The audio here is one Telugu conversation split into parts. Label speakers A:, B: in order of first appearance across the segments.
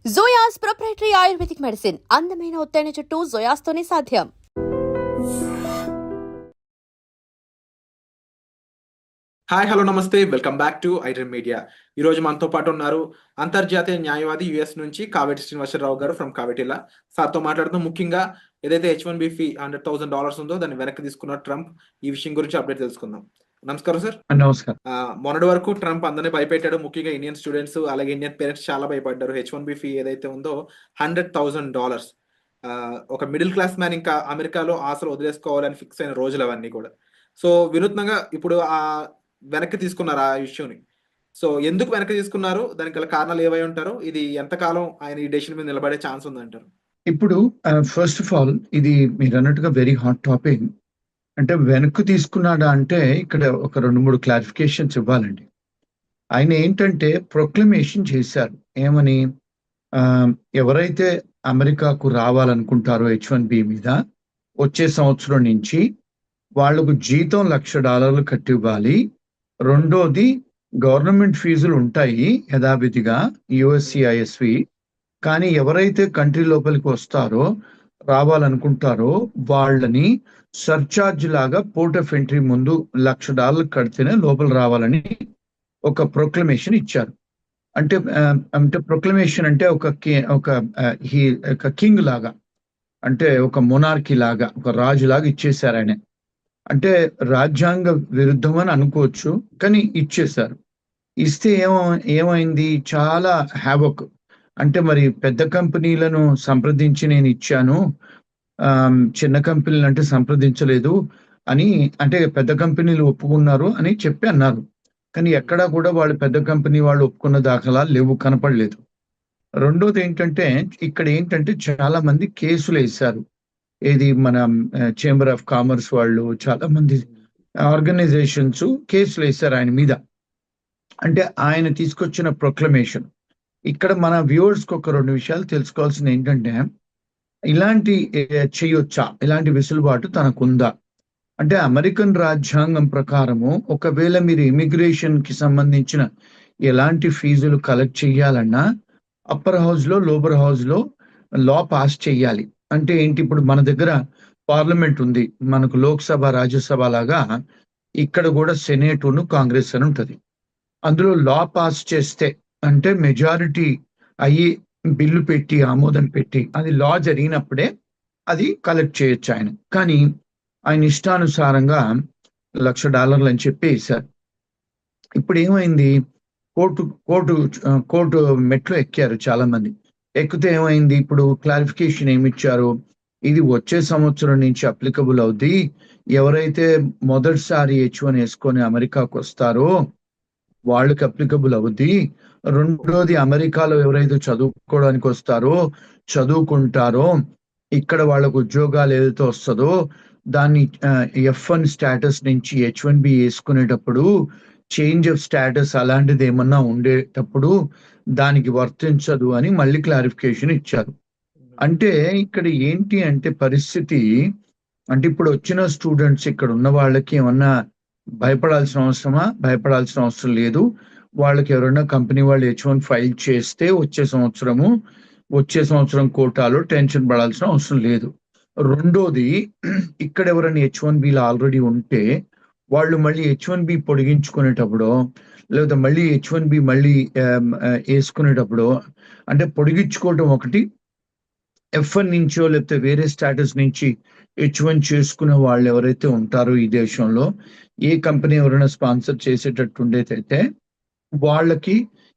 A: జోయాస్ ప్రొప్రైటరీ ఆయుర్వేదిక్ మెడిసిన్ అందమైన ఒత్తైన చుట్టూ జోయాస్తోనే సాధ్యం.
B: హాయ్ హలో నమస్తే, welcome back to iDream media. ఈ రోజు మనతో పాటు ఉన్నారు అంతర్జాతీయ న్యాయవాది యుఎస్ నుంచి కావేటి శ్రీనివాసరావు గారు ఫ్రమ్ కావేటిలా. సార్తో మాట్లాడుతూ ముఖ్యంగా ఏదైతే H1B ఫీ $100,000 ఉందో దాన్ని వెనక్కి తీసుకున్న ట్రంప్, ఈ విషయం గురించి అప్డేట్ తెలుసుకుందాం. నమస్కారం సార్.
C: నమస్కారం.
B: మొన్నటి వరకు ట్రంప్ అందరినీ భయపెట్టాడు, ముఖ్యంగా ఇండియన్ స్టూడెంట్స్ అలాగే ఇండియన్ పేరెంట్స్ చాలా భయపడ్డారు. H1B ఫీ ఏదైతే ఉందో $100,000, ఒక మిడిల్ క్లాస్ మ్యాన్ ఇంకా అమెరికాలో ఆశలు వదిలేసుకోవాలని ఫిక్స్ అయిన రోజులు అవన్నీ కూడా. సో వినూత్నంగా ఇప్పుడు వెనక్కి తీసుకున్నారు ఆ ఇష్యూని. సో ఎందుకు వెనక్కి తీసుకున్నారు, దానికి గల కారణాలు ఏవై ఉంటారు, ఇది ఎంతకాలం ఆయన ఈ డెసిషన్ మీద నిలబడే ఛాన్స్ ఉందంటారు?
C: ఇప్పుడు ఫస్ట్ ఆఫ్ ఆల్ ఇది మీరు అన్నట్టుగా వెరీ హాట్ టాపిక్. అంటే వెనక్కు తీసుకున్నాడా అంటే ఇక్కడ ఒక 2-3 క్లారిఫికేషన్స్ ఇవ్వాలండి. ఆయన ఏంటంటే ప్రొక్లమేషన్ చేశారు. ఏమని? ఎవరైతే అమెరికాకు రావాలనుకుంటారో H1B మీద వచ్చే సంవత్సరం నుంచి వాళ్లకు జీతం $1,00,000 కట్టి ఇవ్వాలి. రెండోది గవర్నమెంట్ ఫీజులు ఉంటాయి యథావిధిగా USCISవి. కానీ ఎవరైతే కంట్రీ లోపలికి వస్తారో రావాలనుకుంటారో వాళ్ళని సర్చార్జ్ లాగా పోర్ట్ ఆఫ్ ఎంట్రీ ముందు $1,00,000 కడితేనే లోపల రావాలని ఒక ప్రొక్లమేషన్ ఇచ్చారు. అంటే అంటే ప్రొక్లమేషన్ అంటే ఒక కింగ్ లాగా, అంటే ఒక మొనార్కీ లాగా, ఒక రాజు లాగా ఇచ్చేశారు ఆయన. అంటే రాజ్యాంగ విరుద్ధం అని అనుకోవచ్చు, కానీ ఇచ్చేశారు. ఇస్తే ఏమైంది? చాలా హ్యావక్. అంటే మరి పెద్ద కంపెనీలను సంప్రదించి నేను ఇచ్చాను, చిన్న కంపెనీలు అంటే సంప్రదించలేదు అని, అంటే పెద్ద కంపెనీలు ఒప్పుకున్నారు అని చెప్పి అన్నారు. కానీ ఎక్కడా కూడా వాళ్ళు పెద్ద కంపెనీ వాళ్ళు ఒప్పుకున్న దాఖలాలు లేవు, కనపడలేదు. రెండోది ఏంటంటే ఇక్కడ ఏంటంటే చాలా మంది కేసులు వేశారు. ఏది మన చేంబర్ ఆఫ్ కామర్స్ వాళ్ళు, చాలా మంది ఆర్గనైజేషన్స్ కేసులు వేశారు ఆయన మీద. అంటే ఆయన తీసుకొచ్చిన ప్రొక్లమేషన్. ఇక్కడ మన వ్యూవర్స్ కి ఒక 2 విషయాలు తెలుసుకోవాల్సింది ఏంటంటే, ఇలాంటి చేయొచ్చా, ఇలాంటి వెసులుబాటు తనకుందా అంటే అమెరికన్ రాజ్యాంగం ప్రకారము ఒకవేళ మీరు ఇమిగ్రేషన్ కి సంబంధించిన ఎలాంటి ఫీజులు కలెక్ట్ చేయాలన్నా అప్పర్ హౌస్ లో లోవర్ హౌస్ లో లా పాస్ చేయాలి. అంటే ఏంటి? ఇప్పుడు మన దగ్గర పార్లమెంట్ ఉంది, మనకు లోక్సభ రాజ్యసభ లాగా ఇక్కడ కూడా సెనేట్ కాంగ్రెస్ అని ఉంటది. అందులో లా పాస్ చేస్తే అంటే మెజారిటీ అయ్యి బిల్లు పెట్టి ఆమోదం పెట్టి అది లా జరిగినప్పుడే అది కలెక్ట్ చేయొచ్చు ఆయన. కానీ ఆయన ఇష్టానుసారంగా $1,00,000 అని చెప్పి వేశారు. ఇప్పుడు ఏమైంది? కోర్టు మెట్లు ఎక్కారు చాలా మంది. ఎక్కితే ఏమైంది? ఇప్పుడు క్లారిఫికేషన్ ఏమిచ్చారు? ఇది వచ్చే సంవత్సరం నుంచి అప్లికబుల్ అవుద్ది. ఎవరైతే మొదటిసారి H1 వేసుకొని అమెరికాకు వస్తారో వాళ్ళకి అప్లికబుల్ అవుద్ది. రెండోది అమెరికాలో ఎవరైతే చదువుకోవడానికి వస్తారో చదువుకుంటారో ఇక్కడ వాళ్ళకు ఉద్యోగాలు ఏదైతే వస్తుందో దాన్ని F1 స్టేటస్ నుంచి H1B వేసుకునేటప్పుడు చేంజ్ ఆఫ్ స్టేటస్ అలాంటిది ఏమన్నా ఉండేటప్పుడు దానికి వర్తించదు అని మళ్ళీ క్లారిఫికేషన్ ఇచ్చారు. అంటే ఇక్కడ ఏంటి అంటే పరిస్థితి, అంటే ఇప్పుడు వచ్చిన స్టూడెంట్స్ ఇక్కడ ఉన్న వాళ్ళకి ఏమన్నా భయపడాల్సిన అవసరమా? భయపడాల్సిన అవసరం లేదు. వాళ్ళకి ఎవరైనా కంపెనీ వాళ్ళు H1 ఫైల్ చేస్తే వచ్చే సంవత్సరం కోటాలో టెన్షన్ పడాల్సిన అవసరం లేదు. రెండోది ఇక్కడ ఎవరైనా H1Bలో ఆల్రెడీ ఉంటే వాళ్ళు మళ్ళీ H1B పొడిగించుకునేటప్పుడు లేదా మళ్ళీ H1B మళ్ళీ వేసుకునేటప్పుడు, అంటే పొడిగించుకోవటం ఒకటి, F1 నుంచో లేకపోతే వేరే స్టేటస్ నుంచి H1 చేసుకునే వాళ్ళు ఎవరైతే ఉంటారో ఈ దేశంలో ఏ కంపెనీ ఎవరైనా స్పాన్సర్ చేసేటట్టు ఉండేదైతే వాళ్ళకి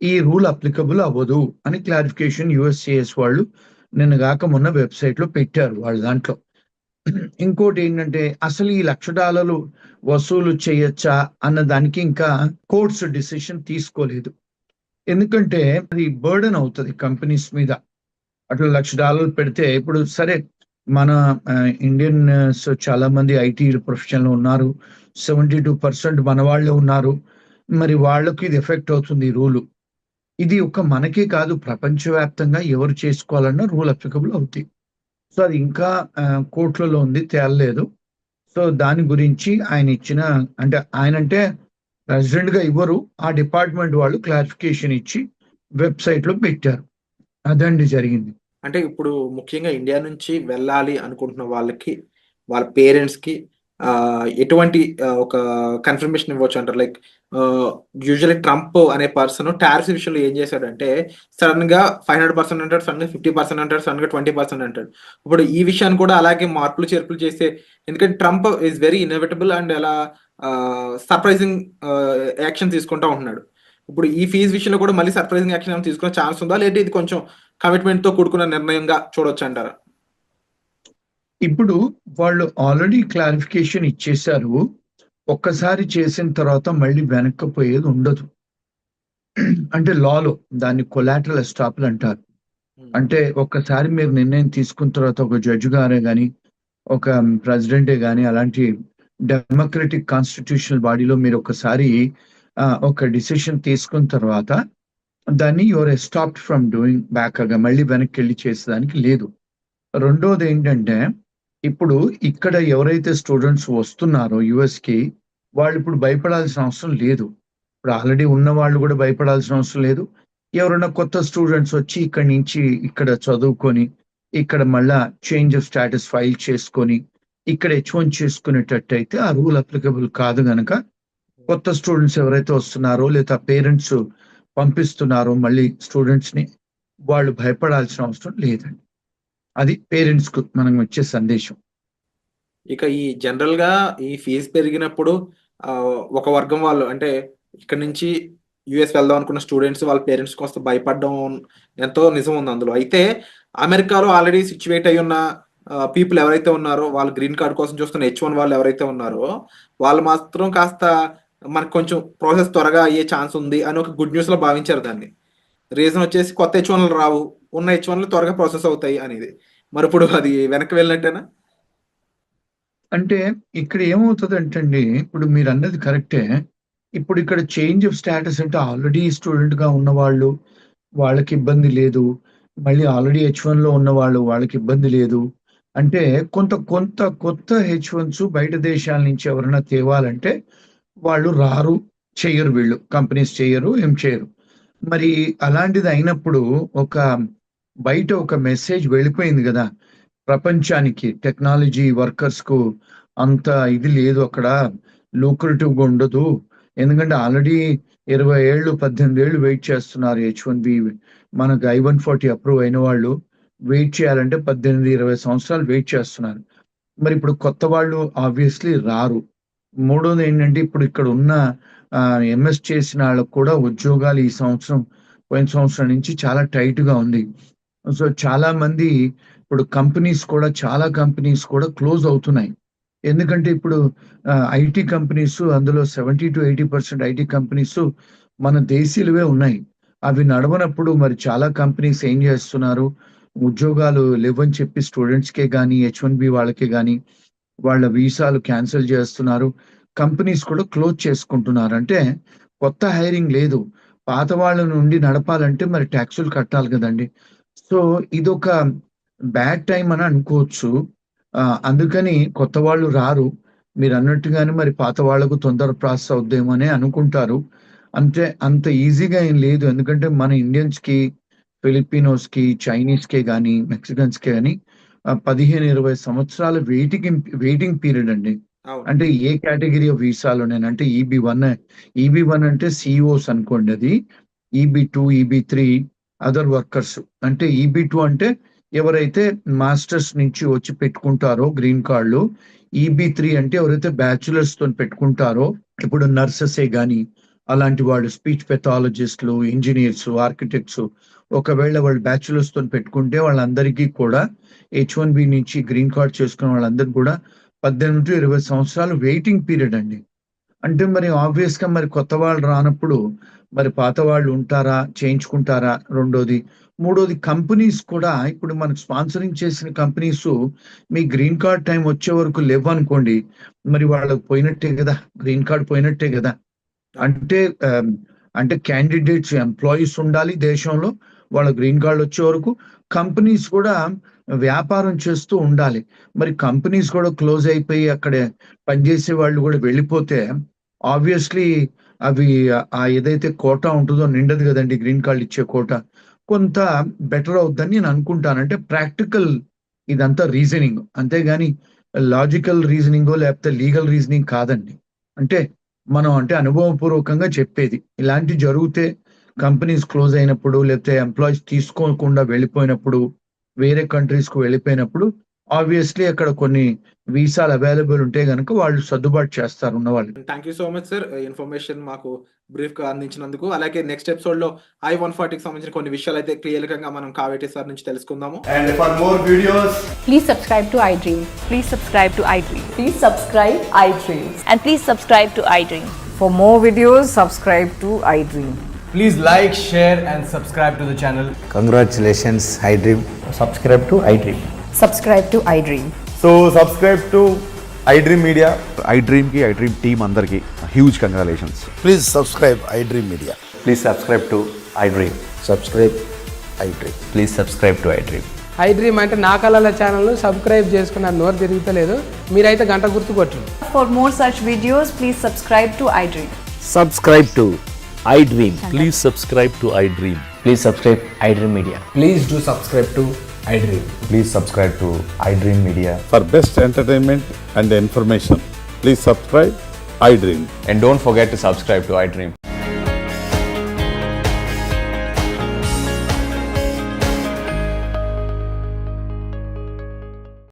C: ఈ రూల్ అప్లికబుల్ అవ్వదు అని క్లారిఫికేషన్ USCIS వాళ్ళు నిన్న కాక మొన్న వెబ్సైట్ లో పెట్టారు వాళ్ళ దాంట్లో. ఇంకోటి ఏంటంటే అసలు ఈ $1,00,000 వసూలు చేయొచ్చా అన్న దానికి ఇంకా కోర్ట్స్ డిసిషన్ తీసుకోలేదు. ఎందుకంటే అది బర్డెన్ అవుతుంది కంపెనీస్ మీద. అట్లా $1,00,000 పెడితే ఇప్పుడు సరే మన ఇండియన్స్ చాలా మంది IT ప్రొఫెషన్ లో ఉన్నారు, 72% మన వాళ్ళే ఉన్నారు. మరి వాళ్ళకి ఇది ఎఫెక్ట్ అవుతుంది ఈ రూలు. ఇది ఒక మనకే కాదు, ప్రపంచవ్యాప్తంగా ఎవరు చేసుకోవాలన్నా రూల్ అప్లికబుల్ అవుతాయి. సో అది ఇంకా కోర్టులలో ఉంది, తేలలేదు. సో దాని గురించి ఆయన ఇచ్చిన, అంటే ఆయన అంటే ప్రెసిడెంట్ గా ఇవ్వరు, ఆ డిపార్ట్మెంట్ వాళ్ళు క్లారిఫికేషన్ ఇచ్చి వెబ్సైట్ లో పెట్టారు. అదండి జరిగింది.
B: అంటే ఇప్పుడు ముఖ్యంగా ఇండియా నుంచి వెళ్ళాలి అనుకుంటున్న వాళ్ళకి, వాళ్ళ పేరెంట్స్‌కి ఎటువంటి ఒక కన్ఫర్మేషన్ ఇవ్వచ్చు అంటారు? లైక్ యూజువల్లీ ట్రంప్ అనే పర్సన్ టారిఫ్స్ విషయంలో ఏం చేశాడంటే, సడెన్‌గా 500% అంటాడు, సడెన్‌గా 50% అంటాడు, సడెన్‌గా 20% అంటాడు. ఇప్పుడు ఈ విషయాన్ని కూడా అలాగే మార్పులు, చేర్పులు చేసే, ఎందుకంటే Trump is very innovatable and అలా సర్ప్రైజింగ్ యాక్షన్ తీసుకుంటా ఉంటున్నాడు. ఇప్పుడు ఈ ఫీజ్ విషయంలో కూడా మళ్ళీ సర్ప్రైజింగ్ యాక్షన్ ఏమైనా తీసుకునే ఛాన్స్ ఉందా? లేదంటే ఇది కొంచెం కమిట్మెంట్‌తో కూడుకున్న నిర్ణయంగా చూడొచ్చంటారా?
C: ఇప్పుడు వాళ్ళు ఆల్రెడీ క్లారిఫికేషన్ ఇచ్చేశారు. ఒక్కసారి చేసిన తర్వాత మళ్ళీ వెనక్కి పోయేది ఉండదు. అంటే లాలో దాన్ని కొలాటరల్ ఎస్టాపల్ అంటారు.
B: హ్మ్.
C: అంటే ఒక్కసారి మీరు నిర్ణయం తీసుకున్న తర్వాత ఒక జడ్జ్ గారే గాని, ఒక ప్రెసిడెంటే గాని అలాంటి డెమోక్రటిక్ కాన్స్టిట్యూషనల్ బాడీలో మీరు ఒకసారి ఒక డిసిషన్ తీసుకున్న తర్వాత దాన్ని you are stopped from doing back మళ్ళీ వెనక్కెళ్ళి చేసేదానికి లేదు. రెండోదేంటంటే, ఇప్పుడు ఇక్కడ ఎవరైతే స్టూడెంట్స్ వస్తున్నారో యూఎస్‌కి, వాళ్ళిప్పుడు భయపడాల్సిన అవసరం లేదు. ఇప్పుడు ఆల్రెడీ ఉన్న వాళ్ళు గూడా భయపడాల్సిన అవసరం లేదు. ఎవరైనా కొత్త స్టూడెంట్స్ వచ్చి ఇక్కడి నుంచి ఇక్కడ చదువుకొని, ఇక్కడ మళ్ళా చేంజ్ ఆఫ్ స్టేటస్ ఫైల్ చేసుకొని, ఇక్కడ హెచ్-1 చేసుకునేటట్టయితే ఆ రూల్ అప్లికబుల్ కాదు గనక, కొత్త స్టూడెంట్స్ ఎవరైతే వస్తున్నారో లేదా పేరెంట్స్ పంపిస్తున్నారో మళ్ళీ స్టూడెంట్స్‌ని, వాళ్ళు భయపడాల్సిన అవసరం లేదండి. అది పేరెంట్స్‌కు మనం ఇచ్చే సందేశం.
B: ఇక ఈ జనరల్‌గా ఈ ఫీజ్ పెరిగినప్పుడు ఒక వర్గం వాళ్ళు అంటే ఇక్కడి నుంచి యూఎస్ వెళ్దాం అనుకున్న స్టూడెంట్స్ వాళ్ళ పేరెంట్స్ కాస్త భయపడడం ఎంతో నిజం ఉంది అందులో. అయితే అమెరికాలో ఆల్రెడీ సిట్యుయేట్ అయ్యున్న పీపుల్ ఎవరైతే ఉన్నారో, వాళ్ళు గ్రీన్ కార్డ్ కోసం చూస్తున్న హెచ్-1 వాళ్ళు ఎవరైతే ఉన్నారో, వాళ్ళు మాత్రం కాస్త మనకు కొంచెం ప్రాసెస్ త్వరగా అయ్యే ఛాన్స్ ఉంది అని ఒక గుడ్ న్యూస్‌లో భావించారు దాన్ని. రీజన్ వచ్చేసి కొత్త హెచ్-1లు రావు. ఉన్న హెచ్-1లు త్వరగా ప్రాసెస్ అవుతాయి అనేది. మరిప్పుడు అది వెనక్కి వెళ్ళినట్టేనా?
C: అంటే ఇక్కడ ఏమవుతదంటండి, ఇప్పుడు మీరన్నది కరెక్టే. ఇప్పుడు ఇక్కడ చేంజ్ ఆఫ్ స్టేటస్ అంటే ఆల్రెడీ స్టూడెంట్‌గా ఉన్నవాళ్ళు, వాళ్ళకి ఇబ్బంది లేదు. మళ్ళీ ఆల్రెడీ హెచ్-1లో ఉన్నవాళ్ళు, వాళ్ళకి ఇబ్బంది లేదు. అంటే కొంత కొంత కొత్త హెచ్-1స్ బయట దేశాల నుంచి ఎవరైనా తేవాలంటే వాళ్ళు రారు, చెయ్యరు వీళ్ళు. కంపెనీస్ చెయ్యరు, ఏం చేయరు. మరి అలాంటిది అయినప్పుడు ఒక బయట ఒక మెసేజ్ వెళ్ళిపోయింది గదా! ప్రపంచానికి టెక్నాలజీ వర్కర్స్‌కు అంత ఇది లేదు అక్కడ. లూక్రేటివ్‌గా ఉండదు. ఎందుకంటే ఆల్రెడీ 20 ఏళ్ళు, 18 ఏళ్ళు వెయిట్ చేస్తున్నారు హెచ్-1బీ. మనకు I-140 అప్రూవ్ అయిన వాళ్ళు వెయిట్ చేయాలంటే 18, 20 సంవత్సరాలు వెయిట్ చేస్తున్నారు. మరిప్పుడు కొత్త వాళ్ళు ఆబ్వియస్‌లీ రారు. మూడోదేంటంటే ఇప్పుడు ఇక్కడ ఉన్న ఎంఎస్ చేసిన ఆళ్ళకి కూడా ఉద్యోగాలు ఈ సంవత్సరం, పోయిన సంవత్సరం నుంచి చాలా టైట్‌గా ఉంది. సో, చాలామంది ఇప్పుడు చాలా కంపెనీస్ కూడా క్లోజ్ అవుతున్నాయి. ఎందుకంటే ఇప్పుడు ఐటీ కంపెనీస్ అందులో 70-80% ఐటీ కంపెనీస్ మన దేశీయులవే ఉన్నాయి. అవి నడవనప్పుడు మరి చాలా కంపెనీస్ ఏం జేస్తున్నారు, ఉద్యోగాలు లేవని చెప్పి స్టూడెంట్స్‌కే గాని, హెచ్-1బీ వాళ్ళకే గాని, వాళ్ళ వీసాలు క్యాన్సెల్ జేస్తున్నారు. కంపెనీస్ కూడా క్లోజ్ చేసుకుంటున్నారు. అంటే కొత్త హైరింగ్ లేదు. పాత వాళ్ళ నుండి నడపాలంటే మరి టాక్సులు కట్టాలి గదండీ! సో, ఇదొక బ్యాడ్ టైమ్ అని అనుకోవచ్చు. అందుకని కొత్త వాళ్ళు రారు. మీరన్నట్టుగానే మరి పాత వాళ్ళకు తొందర ప్రాసెస్ అవుద్దేమో అని అనుకుంటారు. అంటే అంత ఈజీగా ఏం లేదు. ఎందుకంటే మన ఇండియన్స్‌కి, ఫిలిపినోస్‌కి, చైనీస్‌కే గాని, మెక్సికన్స్‌కే గాని 15, 20 సంవత్సరాల వెయిటింగ్ పీరియడ్ అండి.
B: అవును.
C: అంటే ఏ కేటగరీ ఆఫ్ వీసాలోనేనా అంటే ఈబీ-1 అంటే సీఈఓస్ అనుకోండి అది. ఈబీ-2, ఈబీ-3 అదర్ వర్కర్స్. అంటే ఈబీ-2 అంటే ఎవరైతే మాస్టర్స్ నుంచి వచ్చి పెట్టుకుంటారో గ్రీన్ కార్డ్‌లు. ఈబీ-3 అంటే ఎవరైతే బ్యాచిలర్స్‌తోని పెట్టుకుంటారో, ఇప్పుడు నర్సెసే గాని, అలాంటి వాళ్ళు స్పీచ్ పెథాలజిస్ట్‌లు, ఇంజినీర్స్, ఆర్కిటెక్ట్స్ ఒకవేళ వాళ్ళు బ్యాచిలర్స్‌తోని పెట్టుకుంటే వాళ్ళందరికీ కూడా హెచ్-1బీ నుంచి గ్రీన్ కార్డ్ చేసుకున్న వాళ్ళందరికి కూడా 18-20 సంవత్సరాలు వెయిటింగ్ పీరియడ్ అండి. అంటే మరి ఆబ్వియస్‌గా మరి కొత్త వాళ్ళు రానప్పుడు, మరి పాత వాళ్ళు ఉంటారా? చేయించుకుంటారా? రెండోది. మూడోది కంపెనీస్ కూడా ఇప్పుడు మనకు స్పాన్సరింగ్ చేసిన కంపెనీసు మీ గ్రీన్ కార్డ్ టైమ్ వచ్చే వరకు లెవ్వనుకోండి, మరి వాళ్ళకి పోయినట్టే గదా! గ్రీన్ కార్డ్ పోయినట్టే గదా!
B: అవును.
C: అంటే అంటే క్యాండిడేట్స్, ఎంప్లాయీస్ ఉండాలి దేశంలో. వాళ్ళ గ్రీన్ కార్డ్ వచ్చే వరకు. కంపెనీస్ కూడా వ్యాపారం చేస్తూ ఉండాలి. మరి కంపెనీస్ కూడా క్లోజ్ అయిపోయి అక్కడ పనిచేసే వాళ్ళు గూడా వెళ్ళిపోతే ఆబ్వియస్‌లీ అవి ఏదైతే కోటా ఉంటదో నిండదు గదండీ గ్రీన్ కార్డ్‌లు ఇచ్చే కోటా. కొంత బెటర్ అవుద్దని నేను అనుకుంటాను. అంటే ప్రాక్టికల్ ఇదంతా రీజనింగ్, అంతేగాని లాజికల్ రీజనింగో లేకపోతే లీగల్ రీజనింగ్ కాదండి. అంటే మనం అంటే అనుభవపూర్వకంగా చెప్పేది. ఇలాంటివి జరిగితే కంపెనీస్ క్లోజ్ అయినప్పుడు, లేకపోతే ఎంప్లాయీస్ తీసుకోకుండా వెళ్ళిపోయినప్పుడు, వేరే కంట్రీస్‌కి వెళ్ళిపోయినప్పుడు ఆబ్వియస్‌లీ అక్కడ కొన్ని వీసాలు అవైలబుల్ ఉంటే గనక వాళ్ళు సర్దుబాటు చేస్తారు ఉన్నవాళ్ళు.
B: Thank you so much sir. Information మాకు బ్రీఫ్‌గా అందించినందుకు. అలాగే నెక్స్ట్ ఎపిసోడ్‌లో I-140కి సంబంధించిన కొన్ని విషయాలైతే క్లియర్‌గా మనం కావేటి సార్ నుంచి తెలుసుకుందాము.
D: And for more videos,
E: Please subscribe to iDream.
F: Please subscribe to iDream.
E: Please subscribe iDream.
F: And please subscribe to iDream.
E: For more videos, subscribe to iDream.
D: please like, share and subscribe to the channel.
G: Congratulations, iDream.
D: Subscribe to iDream.
E: Subscribe to iDream.
D: So subscribe to iDream Media.
H: iDream ki iDream team andarki huge congratulations.
G: Please subscribe iDream Media.
I: Please subscribe to iDream.
G: Subscribe iDream.
I: Please subscribe to iDream.
J: iDream అంటే నా కళల ఛానల్ సబ్స్క్రైబ్ చేసుకున్న నోరు తిరుగుతలేదు, మీరైతే గంట గుర్తు కొట్టండి.
E: For more such videos, please subscribe to iDream.
I: Subscribe to iDream.
K: Please subscribe to iDream.
I: Please subscribe iDream Media.
D: Please do subscribe to iDream.
I: Please subscribe to iDream Media.
H: For best entertainment and information, please subscribe iDream.
I: And don't forget to subscribe to iDream.